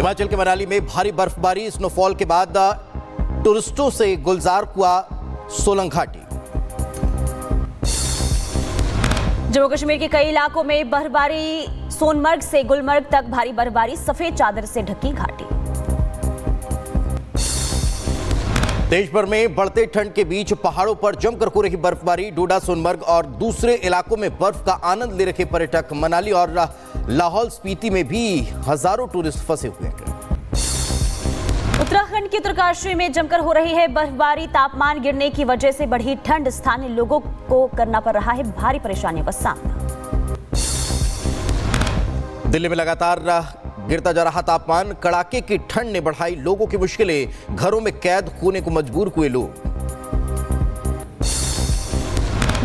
हिमाचल के मनाली में भारी बर्फबारी, स्नोफॉल के बाद टूरिस्टों से गुलजार हुआ सोलंग घाटी। जम्मू कश्मीर के कई इलाकों में बर्फबारी, सोनमर्ग से गुलमर्ग तक भारी बर्फबारी, सफेद चादर से ढकी घाटी। देश भर में बढ़ते ठंड के बीच पहाड़ों पर जमकर हो रही बर्फबारी, डोडा, सोनमर्ग और दूसरे इलाकों में बर्फ का आनंद ले रहे पर्यटक। मनाली और लाहौल स्पीति में भी हजारों टूरिस्ट फंसे हुए हैं। उत्तराखंड के उत्तरकाशी में जमकर हो रही है बर्फबारी, तापमान गिरने की वजह से बढ़ी ठंड, स्थानीय लोगों को करना पड़ रहा है भारी परेशानियों का सामना। दिल्ली में लगातार गिरता जा रहा तापमान, कड़ाके की ठंड ने बढ़ाई लोगों की मुश्किलें, घरों में कैद होने को मजबूर हुए लोग।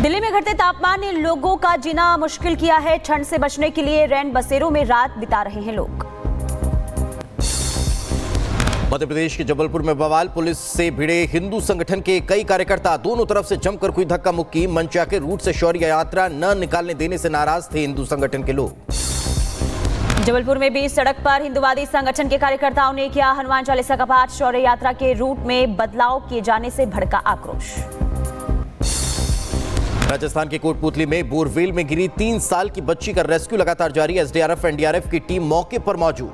दिल्ली में घटते तापमान ने लोगों का जीना मुश्किल किया है। ठंड से बचने के लिए रैन बसेरों में रात बिता रहे हैं लोग। मध्य प्रदेश के जबलपुर में बवाल, पुलिस से भिड़े हिंदू संगठन के कई कार्यकर्ता, दोनों तरफ से जमकर हुई धक्का मुक्की। मंचा के रूट से शौर्य यात्रा न निकालने देने से नाराज थे हिंदू संगठन के लोग। जबलपुर में भी सड़क पर हिंदुवादी संगठन के कार्यकर्ताओं ने किया हनुमान चालीसा का पाठ। शौर्य यात्रा के रूट में बदलाव किए जाने से भड़का आक्रोश। राजस्थान के कोटपुतली में बोरवेल में गिरी 3 साल की बच्ची का रेस्क्यू लगातार जारी। एसडीआरएफ, एनडीआरएफ की टीम मौके पर मौजूद।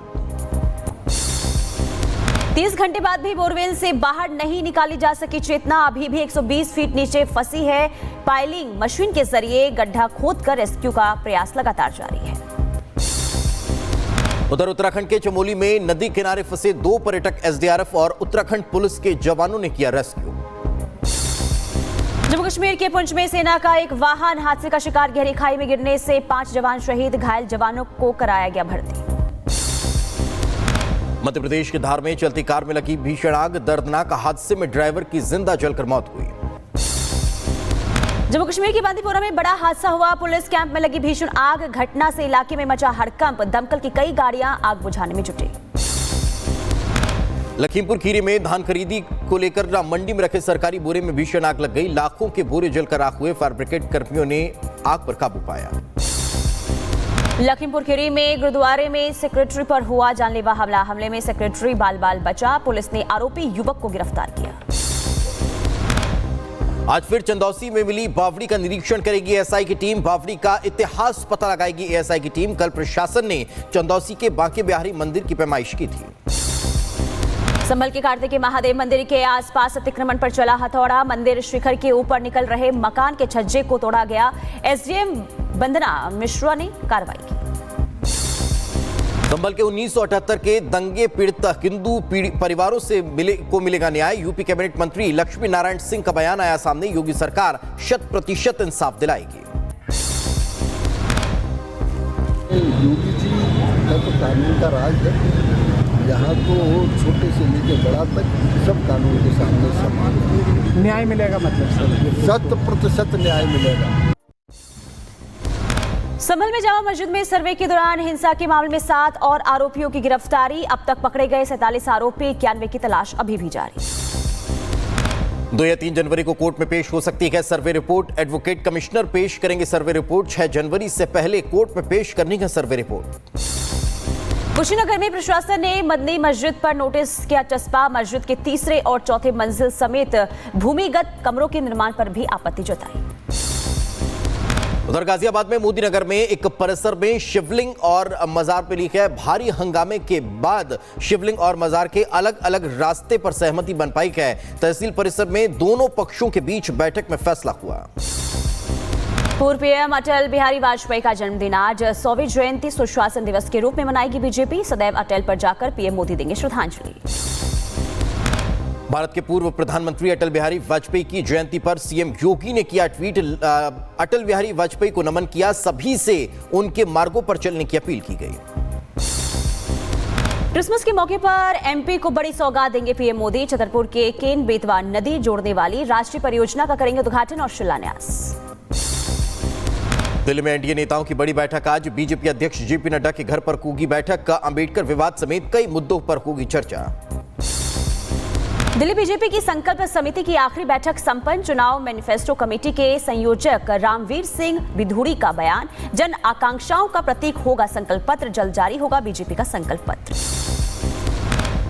30 घंटे बाद भी बोरवेल से बाहर नहीं निकाली जा सकी चेतना, अभी भी 120 फीट नीचे फंसी है। पाइलिंग मशीन के जरिए गड्ढा खोदकर रेस्क्यू का प्रयास लगातार जारी है। उधर उत्तराखंड के चमोली में नदी किनारे फंसे 2 पर्यटक एसडीआरएफ और उत्तराखंड पुलिस के जवानों ने किया रेस्क्यू। जम्मू कश्मीर के पुंछ में सेना का एक वाहन हादसे का शिकार, गहरी खाई में गिरने से 5 जवान शहीद, घायल जवानों को कराया गया भर्ती। मध्य प्रदेश के धार में चलती कार में लगी भीषण आग, दर्दनाक हादसे में ड्राइवर की जिंदा जलकर मौत हुई। जम्मू कश्मीर के बांदीपोरा में बड़ा हादसा हुआ, पुलिस कैंप में लगी भीषण आग, घटना से इलाके में मचा हड़कंप, दमकल की कई गाड़ियां आग बुझाने में जुटी। लखीमपुर खीरी में धान खरीदी को लेकर मंडी में रखे सरकारी बोरे में भीषण आग लग गई, लाखों के बोरे जलकर राख हुए, फायर ब्रिगेड कर्मियों ने आग पर काबू पाया। लखीमपुर खीरी में गुरुद्वारे में सेक्रेटरी पर हुआ जानलेवा हमला, हमले में सेक्रेटरी बाल बाल बचा, पुलिस ने आरोपी युवक को गिरफ्तार किया। आज फिर चंदौसी में मिली बावड़ी का निरीक्षण करेगी एएसआई की टीम, बावड़ी का इतिहास पता लगाएगी एएसआई की टीम। कल प्रशासन ने चंदौसी के बांके बिहारी मंदिर की पैमाइश की थी। संभल के कार्तिकेय महादेव मंदिर के आसपास अतिक्रमण पर चला हथौड़ा, मंदिर शिखर के ऊपर निकल रहे मकान के छज्जे को तोड़ा गया, एसडीएम वंदना मिश्रा ने कार्रवाई की। संभल के 1978 के दंगे पीड़ित हिंदू परिवारों से मिलेगा न्याय, यूपी कैबिनेट मंत्री लक्ष्मी नारायण सिंह का बयान आया सामने, योगी सरकार 100% इंसाफ दिलाएगी। योगी जी का तो कानून का राज है, यहाँ तो छोटे से लेकर बड़ा तक सब कानून के सामने समान। न्याय मिलेगा मतलब 100% न्याय मिलेगा। संभल में जामा मस्जिद में सर्वे के दौरान हिंसा के मामले में 7 और आरोपियों की गिरफ्तारी, अब तक पकड़े गए 47 आरोपी, 91 की तलाश अभी भी जारी। 2 या 3 जनवरी को कोर्ट में पेश हो सकती है सर्वे रिपोर्ट, एडवोकेट कमिश्नर पेश करेंगे सर्वे रिपोर्ट, 6 जनवरी से पहले कोर्ट में पेश करनी है सर्वे रिपोर्ट। कुशीनगर में प्रशासन ने मदनी मस्जिद पर नोटिस किया चस्पा, मस्जिद के 3रे और 4थे मंजिल समेत भूमिगत कमरों के निर्माण पर भी आपत्ति जताई। उधर गाजियाबाद में मोदी नगर में एक परिसर में शिवलिंग और मजार पे लिखा है, भारी हंगामे के बाद शिवलिंग और मजार के अलग अलग रास्ते पर सहमति बन पाई है। तहसील परिसर में दोनों पक्षों के बीच बैठक में फैसला हुआ। पूर्व पीएम अटल बिहारी वाजपेयी का जन्मदिन आज 100वीं जयंती सुशासन दिवस के रूप में मनाएगी बीजेपी, सदैव अटल पर जाकर पीएम मोदी देंगे श्रद्धांजलि। भारत के पूर्व प्रधानमंत्री अटल बिहारी वाजपेयी की जयंती पर सीएम योगी ने किया ट्वीट, अटल बिहारी वाजपेयी को नमन किया, सभी से उनके मार्गों पर चलने की अपील की गई। क्रिसमस के मौके पर एमपी को बड़ी सौगात देंगे पीएम मोदी, छतरपुर के केन बेतवा नदी जोड़ने वाली राष्ट्रीय परियोजना का करेंगे उद्घाटन और शिलान्यास। दिल्ली में एनडीए नेताओं की बड़ी बैठक आज, बीजेपी अध्यक्ष जेपी नड्डा के घर पर होगी बैठक, अंबेडकर विवाद समेत कई मुद्दों पर होगी चर्चा। दिल्ली बीजेपी की संकल्प समिति की आखिरी बैठक संपन्न, चुनाव मैनिफेस्टो कमेटी के संयोजक रामवीर सिंह विधूड़ी का बयान, जन आकांक्षाओं का प्रतीक होगा संकल्प पत्र, जल्द जारी होगा बीजेपी का संकल्प पत्र।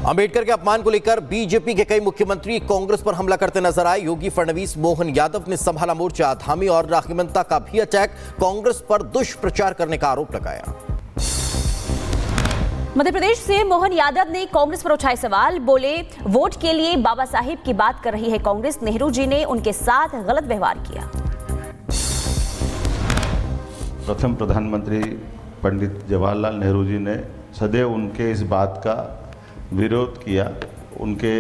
अंबेडकर के अपमान को लेकर बीजेपी के कई मुख्यमंत्री कांग्रेस पर हमला करते नजर आए। योगी फडणवीस, मोहन यादव ने संभाला मोर्चा। धामी और हेमंता का भी अटैक, कांग्रेस पर दुष्प्रचार करने का आरोप लगाया। मध्य प्रदेश से मोहन यादव ने कांग्रेस पर उठाए सवाल, बोले वोट के लिए बाबा साहिब की बात कर रही है कांग्रेस, नेहरू जी ने उनके साथ गलत व्यवहार किया। प्रथम प्रधानमंत्री पंडित जवाहरलाल नेहरू जी ने सदैव उनके इस बात का विरोध किया, उनके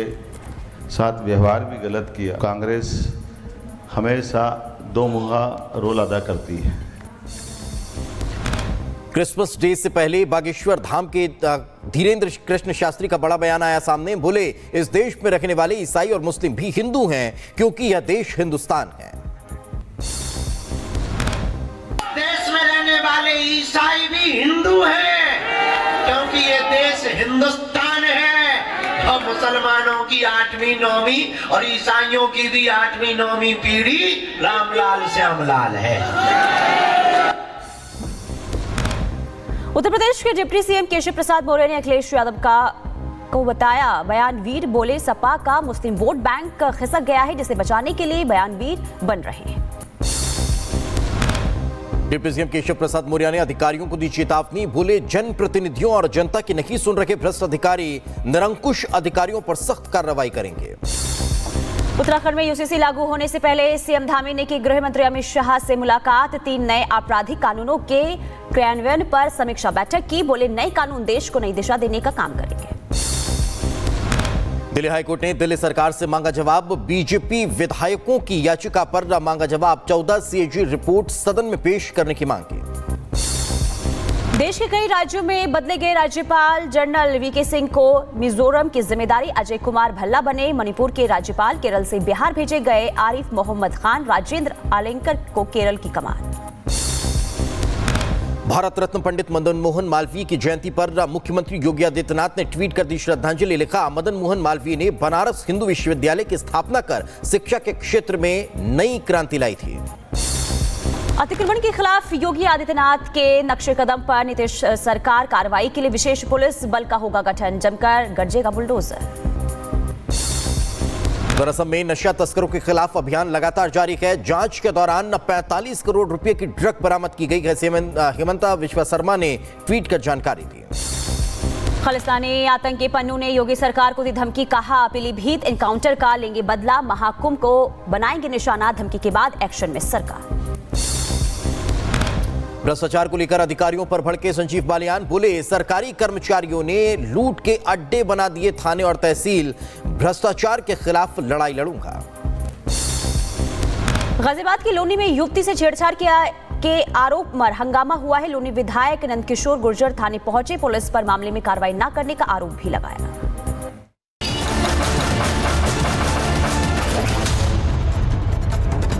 साथ व्यवहार भी गलत किया। कांग्रेस हमेशा दो मुहा रोल अदा करती है। क्रिसमस डे से पहले बागेश्वर धाम के धीरेन्द्र कृष्ण शास्त्री का बड़ा बयान आया सामने। बोले इस देश में रहने वाले ईसाई और मुस्लिम भी हिंदू हैं, क्योंकि यह देश हिंदुस्तान है। देश में रहने वाले ईसाई भी हिंदू हैं, क्योंकि ये देश हिंदुस्तान है। और मुसलमानों की 8वीं 9वीं और ईसाइयों की भी 8वीं 9वीं पीढ़ी रामलाल श्यामलाल है। उत्तर प्रदेश के डिप्टी सीएम केशव प्रसाद मौर्य ने अखिलेश यादव को बताया बयानवीर, बोले सपा का मुस्लिम वोट बैंक खिसक गया है, जिसे बचाने के लिए बयानवीर बन रहे हैं। डिप्टी सीएम केशव प्रसाद मौर्य ने अधिकारियों को दी चेतावनी। बोले जनप्रतिनिधियों और जनता की नहीं सुन रहे भ्रष्ट अधिकारी निरंकुश अधिकारियों पर सख्त कार्रवाई करेंगे। उत्तराखंड में यूसीसी लागू होने से पहले सीएम धामी ने की गृह मंत्री अमित शाह से मुलाकात। 3 नए आपराधिक कानूनों के क्रियान्वयन पर समीक्षा बैठक की। बोले नए कानून देश को नई दिशा देने का काम करेंगे। दिल्ली हाईकोर्ट ने दिल्ली सरकार से मांगा जवाब। बीजेपी विधायकों की याचिका पर मांगा जवाब। 14 सीएजी रिपोर्ट सदन में पेश करने की मांग की। देश के कई राज्यों में बदले गए राज्यपाल। जनरल वीके सिंह को मिजोरम की जिम्मेदारी, अजय कुमार भल्ला बने मणिपुर के राज्यपाल। केरल से बिहार भेजे गए आरिफ मोहम्मद खान, राजेंद्र आलेंकर को केरल की कमान। भारत रत्न पंडित मदन मोहन मालवीय की जयंती पर मुख्यमंत्री योगी आदित्यनाथ ने ट्वीट कर दी श्रद्धांजलि। लिखा, मदन मोहन मालवीय ने बनारस हिंदू विश्वविद्यालय की स्थापना कर शिक्षा के क्षेत्र में नई क्रांति लाई थी। अतिक्रमण के खिलाफ योगी आदित्यनाथ के नक्शे कदम पर नीतीश सरकार कार्रवाई के लिए विशेष पुलिस बल का होगा गठन। जमकर गरजेगा बुलडोजर। दरअसल में नशा तस्करों के खिलाफ अभियान लगातार जारी है। जांच के दौरान 45 करोड़ रुपए की ड्रग बरामद की गई है। हेमंता विश्वा शर्मा ने ट्वीट कर जानकारी दी। खालिस्तानी आतंकी पन्नू ने योगी सरकार को दी धमकी। कहा, पीलीभीत एनकाउंटर का लेंगे बदला, महाकुंभ को बनाएंगे निशाना। धमकी के बाद एक्शन में सरकार। भ्रष्टाचार को लेकर अधिकारियों पर भड़के संजीव बालियान। बोले सरकारी कर्मचारियों ने लूट के अड्डे बना दिए थाने और तहसील। भ्रष्टाचार के खिलाफ लड़ाई लड़ूंगा। गाजियाबाद की लोनी में युवती से छेड़छाड़ के आरोप पर हंगामा हुआ है। लोनी विधायक नंदकिशोर गुर्जर थाने पहुंचे। पुलिस पर मामले में कार्रवाई न करने का आरोप भी लगाया।